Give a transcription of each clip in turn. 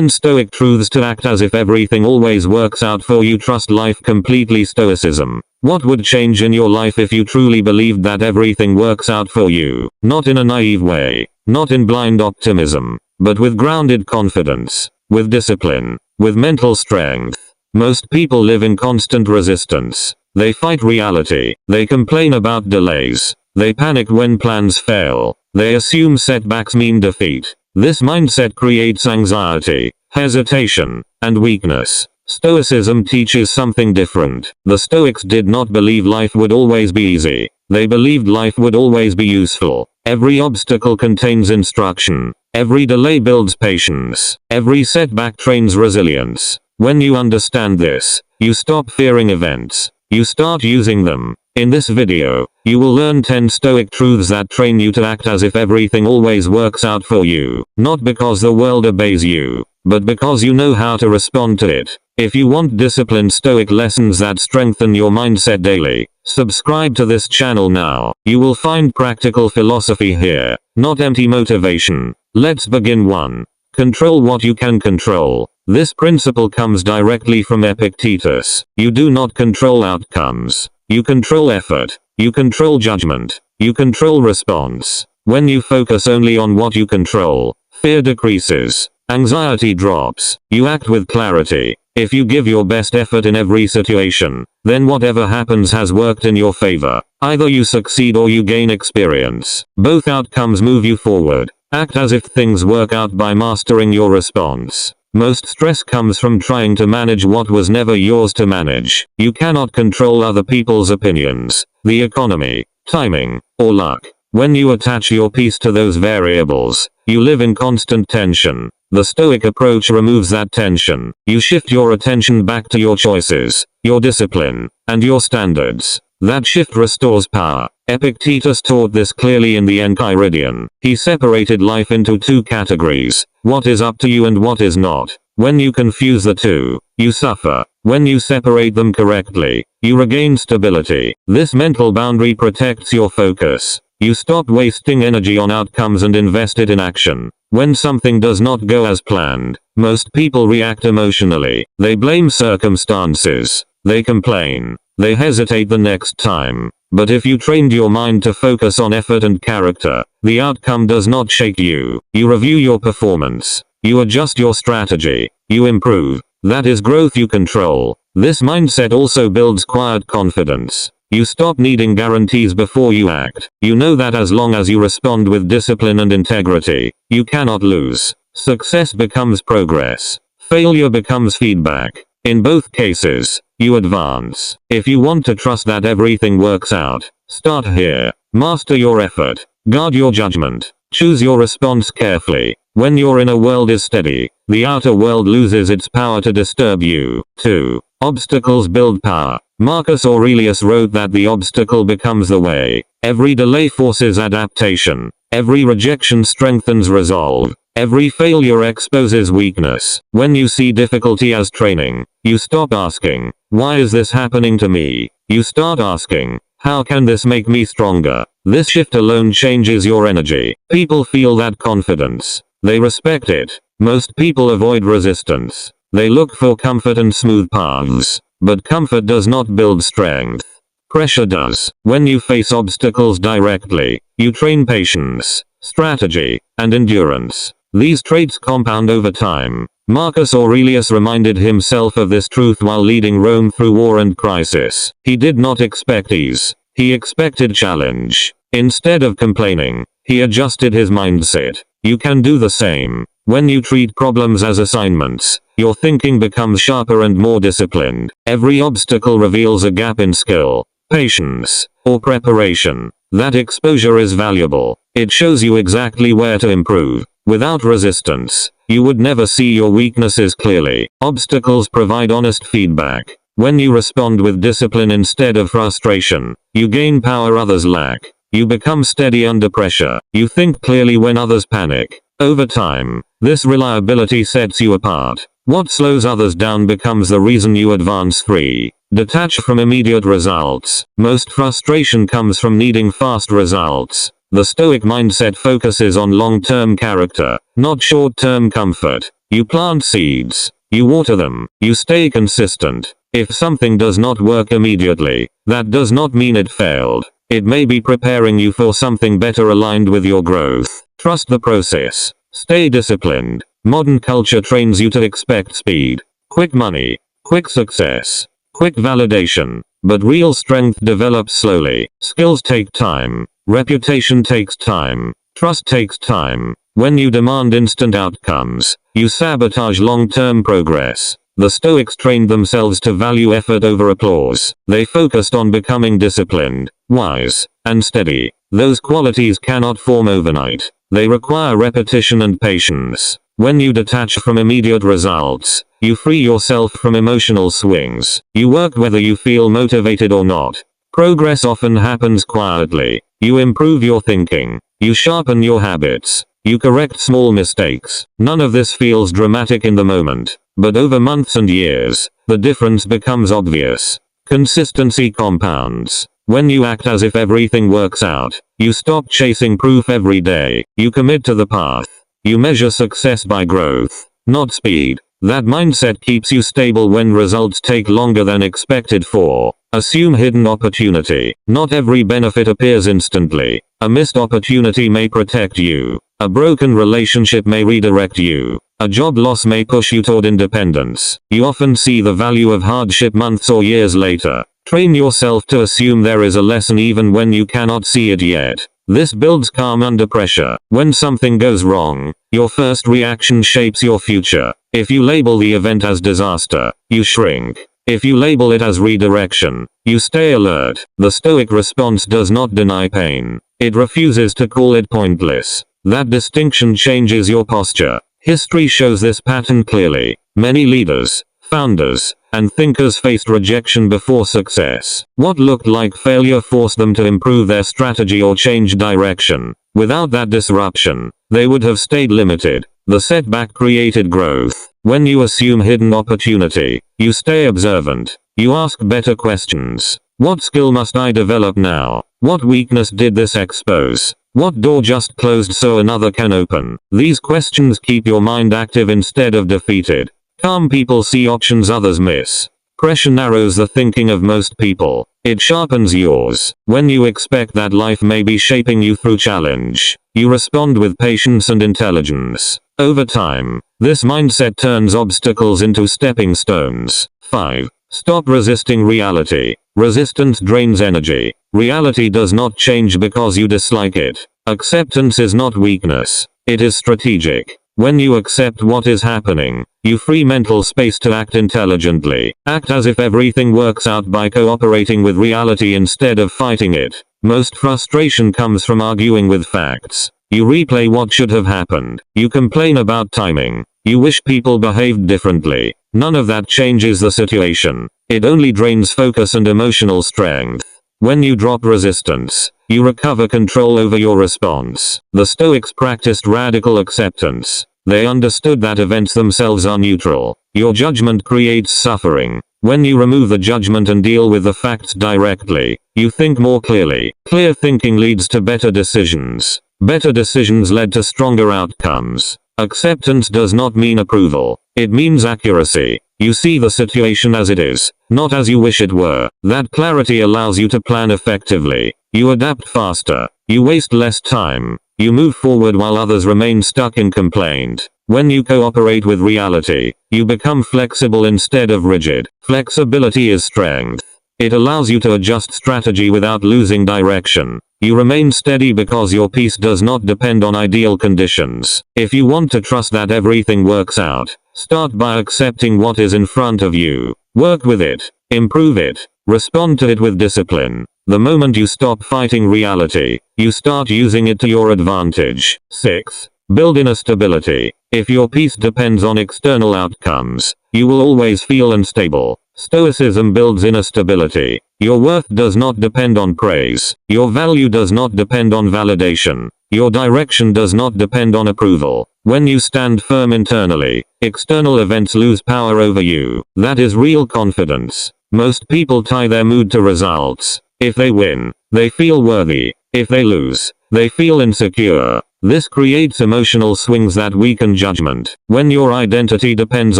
10 Stoic truths to act as if everything always works out for you. Trust life completely. Stoicism. What would change in your life if you truly believed that everything works out for you? Not in a naive way, not in blind optimism, but with grounded confidence, with discipline, with mental strength. Most people live in constant resistance. They fight reality. They complain about delays. They panic when plans fail. They assume setbacks mean defeat. This mindset creates anxiety, hesitation, and weakness. Stoicism teaches something different. The Stoics did not believe life would always be easy. They believed life would always be useful. Every obstacle contains instruction. Every delay builds patience. Every setback trains resilience. When you understand this, you stop fearing events. You start using them. In this video, you will learn 10 Stoic truths that train you to act as if everything always works out for you. Not because the world obeys you, but because you know how to respond to it. If you want disciplined Stoic lessons that strengthen your mindset daily, subscribe to this channel now. You will find practical philosophy here, not empty motivation. Let's begin. 1. Control what you can control. This principle comes directly from Epictetus. You do not control outcomes. You control effort. You control judgment. You control response. When you focus only on what you control, fear decreases. Anxiety drops. You act with clarity. If you give your best effort in every situation, then whatever happens has worked in your favor. Either you succeed or you gain experience. Both outcomes move you forward. Act as if things work out by mastering your response. Most stress comes from trying to manage what was never yours to manage. You cannot control other people's opinions, the economy, timing, or luck. When you attach your peace to those variables, you live in constant tension. The Stoic approach removes that tension. You shift your attention back to your choices, your discipline, and your standards. That shift restores power. Epictetus taught this clearly in the Enchiridion. He separated life into two categories: what is up to you and what is not. When you confuse the two, you suffer. When you separate them correctly, you regain stability. This mental boundary protects your focus. You stop wasting energy on outcomes and invest it in action. When something does not go as planned, most people react emotionally. They blame circumstances. They complain. They hesitate the next time. But if you trained your mind to focus on effort and character, the outcome does not shake you. You review your performance. You adjust your strategy. You improve. That is growth you control. This mindset also builds quiet confidence. You stop needing guarantees before you act. You know that as long as you respond with discipline and integrity, you cannot lose. Success becomes progress. Failure becomes feedback. In both cases, you advance. If you want to trust that everything works out, start here. Master your effort. Guard your judgment. Choose your response carefully. When your inner world is steady, the outer world loses its power to disturb you. 2. Obstacles build power. Marcus Aurelius wrote that the obstacle becomes the way. Every delay forces adaptation. Every rejection strengthens resolve. Every failure exposes weakness. When you see difficulty as training, you stop asking, "Why is this happening to me?" You start asking, "How can this make me stronger?" This shift alone changes your energy. People feel that confidence. They respect it. Most people avoid resistance. They look for comfort and smooth paths. But comfort does not build strength. Pressure does. When you face obstacles directly, you train patience, strategy, and endurance. These traits compound over time. Marcus Aurelius reminded himself of this truth while leading Rome through war and crisis. He did not expect ease. He expected challenge. Instead of complaining, he adjusted his mindset. You can do the same. When you treat problems as assignments, your thinking becomes sharper and more disciplined. Every obstacle reveals a gap in skill, patience, or preparation. That exposure is valuable. It shows you exactly where to improve. Without resistance, you would never see your weaknesses clearly. Obstacles provide honest feedback. When you respond with discipline instead of frustration, you gain power others lack. You become steady under pressure. You think clearly when others panic. Over time, this reliability sets you apart. What slows others down becomes the reason you advance. 3. Detach from immediate results. Most frustration comes from needing fast results. The Stoic mindset focuses on long-term character, not short-term comfort. You plant seeds. You water them. You stay consistent. If something does not work immediately, that does not mean it failed. It may be preparing you for something better aligned with your growth. Trust the process. Stay disciplined. Modern culture trains you to expect speed, quick money, quick success, quick validation. But real strength develops slowly. Skills take time. Reputation takes time. Trust takes time. When you demand instant outcomes, you sabotage long-term progress. The Stoics trained themselves to value effort over applause. They focused on becoming disciplined, wise, and steady. Those qualities cannot form overnight. They require repetition and patience. When you detach from immediate results, you free yourself from emotional swings. You work whether you feel motivated or not. Progress often happens quietly. You improve your thinking. You sharpen your habits. You correct small mistakes. None of this feels dramatic in the moment, but over months and years, the difference becomes obvious. Consistency compounds. When you act as if everything works out, you stop chasing proof every day. You commit to the path. You measure success by growth, not speed. That mindset keeps you stable when results take longer than expected for. Assume hidden opportunity. Not every benefit appears instantly. A missed opportunity may protect you. A broken relationship may redirect you. A job loss may push you toward independence. You often see the value of hardship months or years later. Train yourself to assume there is a lesson even when you cannot see it yet. This builds calm under pressure. When something goes wrong, your first reaction shapes your future. If you label the event as disaster, you shrink. If you label it as redirection, you stay alert. The Stoic response does not deny pain. It refuses to call it pointless. That distinction changes your posture. History shows this pattern clearly. Many leaders, founders, and thinkers faced rejection before success. What looked like failure forced them to improve their strategy or change direction. Without that disruption, they would have stayed limited. The setback created growth. When you assume hidden opportunity, you stay observant. You ask better questions. What skill must I develop now? What weakness did this expose? What door just closed so another can open? These questions keep your mind active instead of defeated. Calm people see options others miss. Pressure narrows the thinking of most people. It sharpens yours. When you expect that life may be shaping you through challenge, you respond with patience and intelligence. Over time, this mindset turns obstacles into stepping stones. 5. Stop resisting reality. Resistance drains energy. Reality does not change because you dislike it. Acceptance is not weakness. It is strategic. When you accept what is happening, you free mental space to act intelligently. Act as if everything works out by cooperating with reality instead of fighting it. Most frustration comes from arguing with facts. You replay what should have happened. You complain about timing. You wish people behaved differently. None of that changes the situation. It only drains focus and emotional strength. When you drop resistance, you recover control over your response. The Stoics practiced radical acceptance. They understood that events themselves are neutral. Your judgment creates suffering. When you remove the judgment and deal with the facts directly, you think more clearly. Clear thinking leads to better decisions. Better decisions led to stronger outcomes. Acceptance does not mean approval. It means accuracy. You see the situation as it is, not as you wish it were. That clarity allows you to plan effectively. You adapt faster. You waste less time. You move forward while others remain stuck in complaint. When you cooperate with reality, you become flexible instead of rigid. Flexibility is strength. It allows you to adjust strategy without losing direction. You remain steady because your peace does not depend on ideal conditions. If you want to trust that everything works out, start by accepting what is in front of you. Work with it. Improve it. Respond to it with discipline. The moment you stop fighting reality, you start using it to your advantage. 6. Build inner stability. If your peace depends on external outcomes, you will always feel unstable. Stoicism builds inner stability. Your worth does not depend on praise. Your value does not depend on validation. Your direction does not depend on approval. When you stand firm internally, external events lose power over you. That is real confidence. Most people tie their mood to results. If they win, they feel worthy. If they lose, They feel insecure. This creates emotional swings that weaken judgment. When your identity depends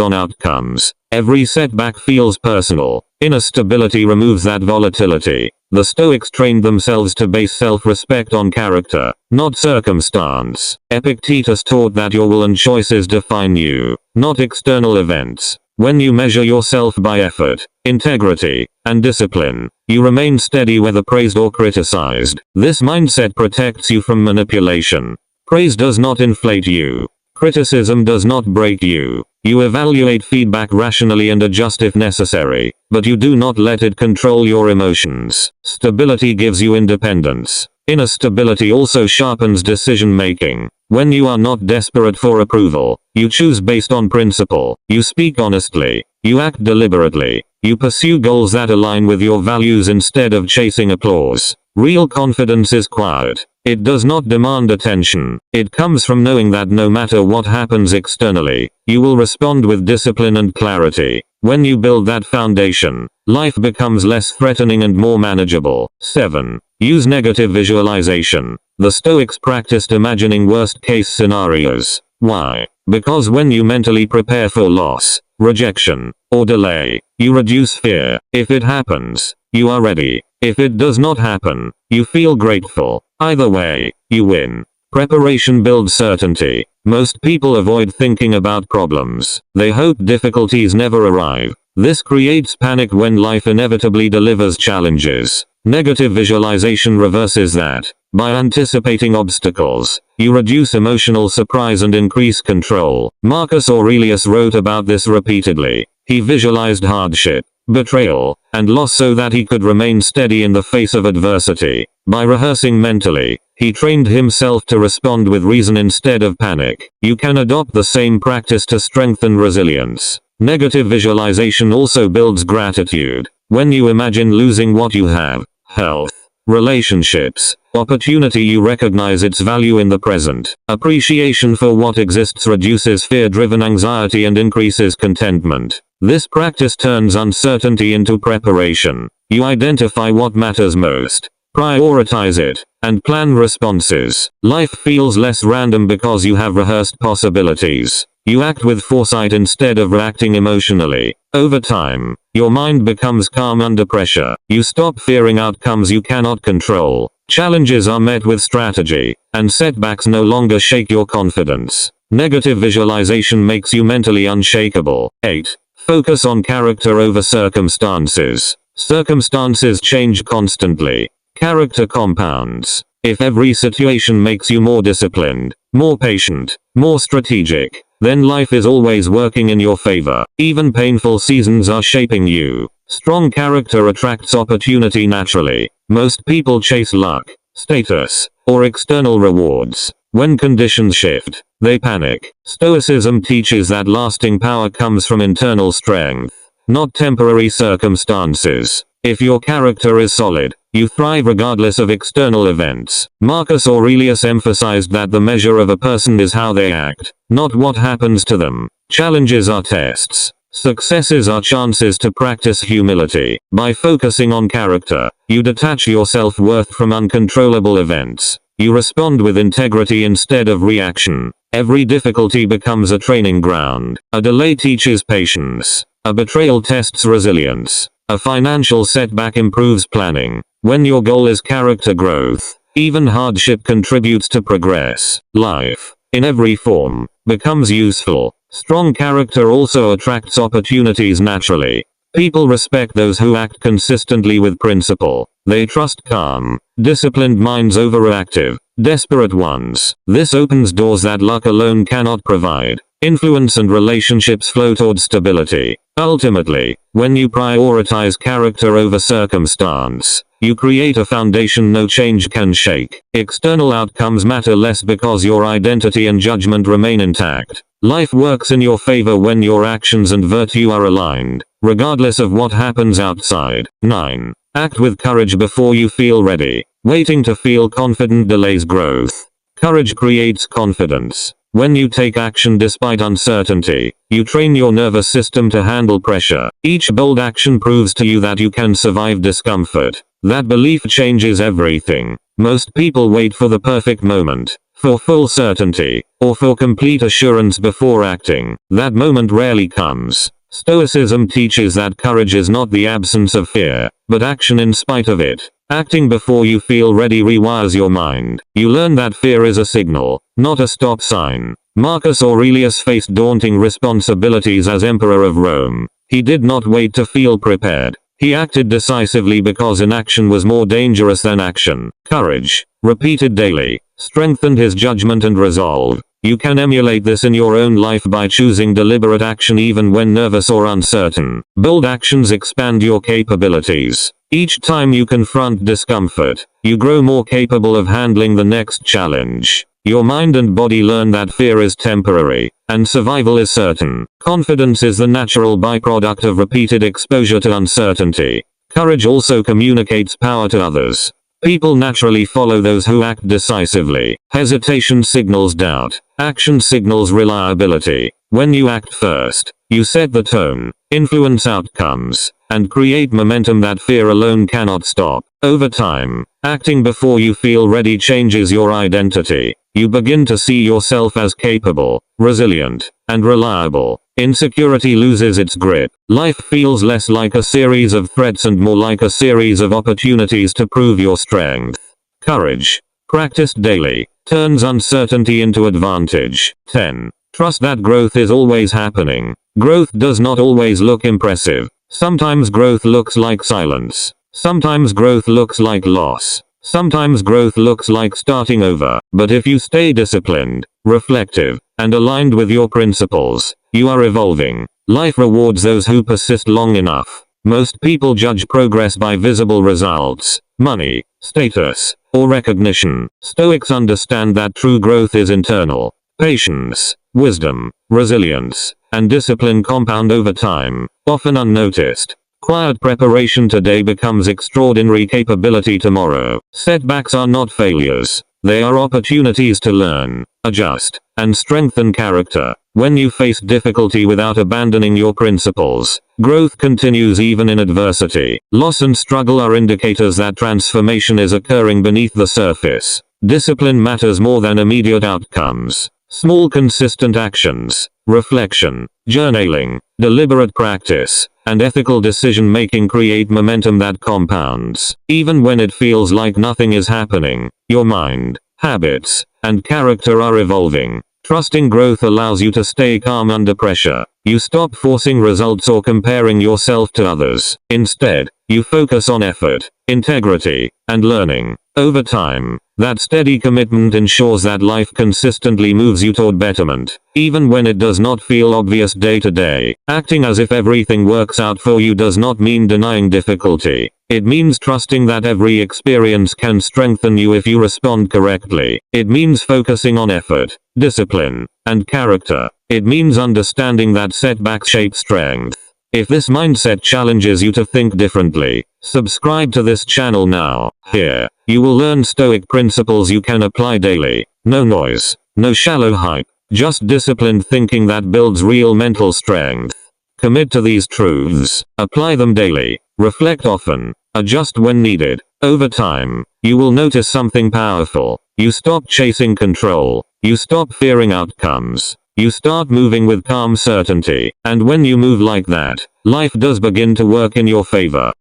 on outcomes, every setback feels personal. Inner stability removes that volatility. The Stoics trained themselves to base self-respect on character, not circumstance. Epictetus taught that your will and choices define you, not external events. When you measure yourself by effort, integrity, and discipline, you remain steady whether praised or criticized. This mindset protects you from manipulation. Praise does not inflate you. Criticism does not break you. You evaluate feedback rationally and adjust if necessary, but you do not let it control your emotions. Stability gives you independence. Inner stability also sharpens decision-making. When you are not desperate for approval, you choose based on principle. You speak honestly. You act deliberately. You pursue goals that align with your values instead of chasing applause. Real confidence is quiet. It does not demand attention. It comes from knowing that no matter what happens externally, you will respond with discipline and clarity. When you build that foundation, life becomes less threatening and more manageable. 7. Use negative visualization. The Stoics practiced imagining worst-case scenarios. Why? Because when you mentally prepare for loss, rejection, or delay, you reduce fear. If it happens, you are ready. If it does not happen, you feel grateful. Either way, you win. Preparation builds certainty. Most people avoid thinking about problems. They hope difficulties never arrive. This creates panic when life inevitably delivers challenges. Negative visualization reverses that. By anticipating obstacles, you reduce emotional surprise and increase control. Marcus Aurelius wrote about this repeatedly. He visualized hardship, betrayal, and loss so that he could remain steady in the face of adversity. By rehearsing mentally, he trained himself to respond with reason instead of panic. You can adopt the same practice to strengthen resilience. Negative visualization also builds gratitude. When you imagine losing what you have, health, relationships, opportunity, you recognize its value in the present. Appreciation for what exists reduces fear-driven anxiety and increases contentment. This practice turns uncertainty into preparation. You identify what matters most, prioritize it, and plan responses. Life feels less random because you have rehearsed possibilities. You act with foresight instead of reacting emotionally. Over time, your mind becomes calm under pressure. You stop fearing outcomes you cannot control. Challenges are met with strategy, and setbacks no longer shake your confidence. Negative visualization makes you mentally unshakable. 8. Focus on character over circumstances. Circumstances change constantly. Character compounds. If every situation makes you more disciplined, more patient, more strategic, then life is always working in your favor. Even painful seasons are shaping you. Strong character attracts opportunity naturally. Most people chase luck, status, or external rewards. When conditions shift, they panic. Stoicism teaches that lasting power comes from internal strength, not temporary circumstances. If your character is solid, you thrive regardless of external events. Marcus Aurelius emphasized that the measure of a person is how they act, not what happens to them. Challenges are tests. Successes are chances to practice humility. By focusing on character, you detach your self-worth from uncontrollable events. You respond with integrity instead of reaction. Every difficulty becomes a training ground. A delay teaches patience. A betrayal tests resilience. A financial setback improves planning. When your goal is character growth, even hardship contributes to progress. Life, in every form, becomes useful. Strong character also attracts opportunities naturally. People respect those who act consistently with principle. They trust calm, disciplined minds over reactive, desperate ones. This opens doors that luck alone cannot provide. Influence and relationships flow toward stability. Ultimately, when you prioritize character over circumstance, you create a foundation no change can shake. External outcomes matter less because your identity and judgment remain intact. Life works in your favor when your actions and virtue are aligned, regardless of what happens outside. 9. Act with courage before you feel ready. Waiting to feel confident delays growth. Courage creates confidence. When you take action despite uncertainty, you train your nervous system to handle pressure. Each bold action proves to you that you can survive discomfort. That belief changes everything. Most people wait for the perfect moment, for full certainty, or for complete assurance before acting. That moment rarely comes. Stoicism teaches that courage is not the absence of fear, but action in spite of it. Acting before you feel ready rewires your mind. You learn that fear is a signal, not a stop sign. Marcus Aurelius faced daunting responsibilities as Emperor of Rome. He did not wait to feel prepared. He acted decisively because inaction was more dangerous than action. Courage, repeated daily, strengthened his judgment and resolve. You can emulate this in your own life by choosing deliberate action even when nervous or uncertain. Bold actions expand your capabilities. Each time you confront discomfort, you grow more capable of handling the next challenge. Your mind and body learn that fear is temporary, and survival is certain. Confidence is the natural byproduct of repeated exposure to uncertainty. Courage also communicates power to others. People naturally follow those who act decisively. Hesitation signals doubt. Action signals reliability. When you act first, you set the tone, influence outcomes, and create momentum that fear alone cannot stop. Over time, acting before you feel ready changes your identity. You begin to see yourself as capable, resilient, and reliable. Insecurity loses its grip. Life feels less like a series of threats and more like a series of opportunities to prove your strength. Courage, practiced daily, turns uncertainty into advantage. 10. Trust that growth is always happening. Growth does not always look impressive. Sometimes growth looks like silence. Sometimes growth looks like loss. Sometimes growth looks like starting over. But if you stay disciplined, reflective, and aligned with your principles, you are evolving. Life rewards those who persist long enough. Most people judge progress by visible results, money, status, or recognition. Stoics understand that true growth is internal. Patience, wisdom, resilience, and discipline compound over time, often unnoticed. Quiet preparation today becomes extraordinary capability tomorrow. Setbacks are not failures. They are opportunities to learn, adjust, and strengthen character. When you face difficulty without abandoning your principles, growth continues even in adversity. Loss and struggle are indicators that transformation is occurring beneath the surface. Discipline matters more than immediate outcomes. Small consistent actions, reflection, journaling, deliberate practice, and ethical decision-making create momentum that compounds. Even when it feels like nothing is happening, your mind, habits, and character are evolving. Trusting growth allows you to stay calm under pressure. You stop forcing results or comparing yourself to others. Instead, you focus on effort, integrity, and learning. Over time, that steady commitment ensures that life consistently moves you toward betterment, even when it does not feel obvious day to day. Acting as if everything works out for you does not mean denying difficulty. It means trusting that every experience can strengthen you if you respond correctly. It means focusing on effort, discipline, and character. It means understanding that setbacks shape strength. If this mindset challenges you to think differently, subscribe to this channel now. Here, you will learn Stoic principles you can apply daily. No noise, no shallow hype, just disciplined thinking that builds real mental strength. Commit to these truths, apply them daily, reflect often, adjust when needed. Over time, you will notice something powerful. You stop chasing control. You stop fearing outcomes. You start moving with calm certainty. And when you move like that, life does begin to work in your favor.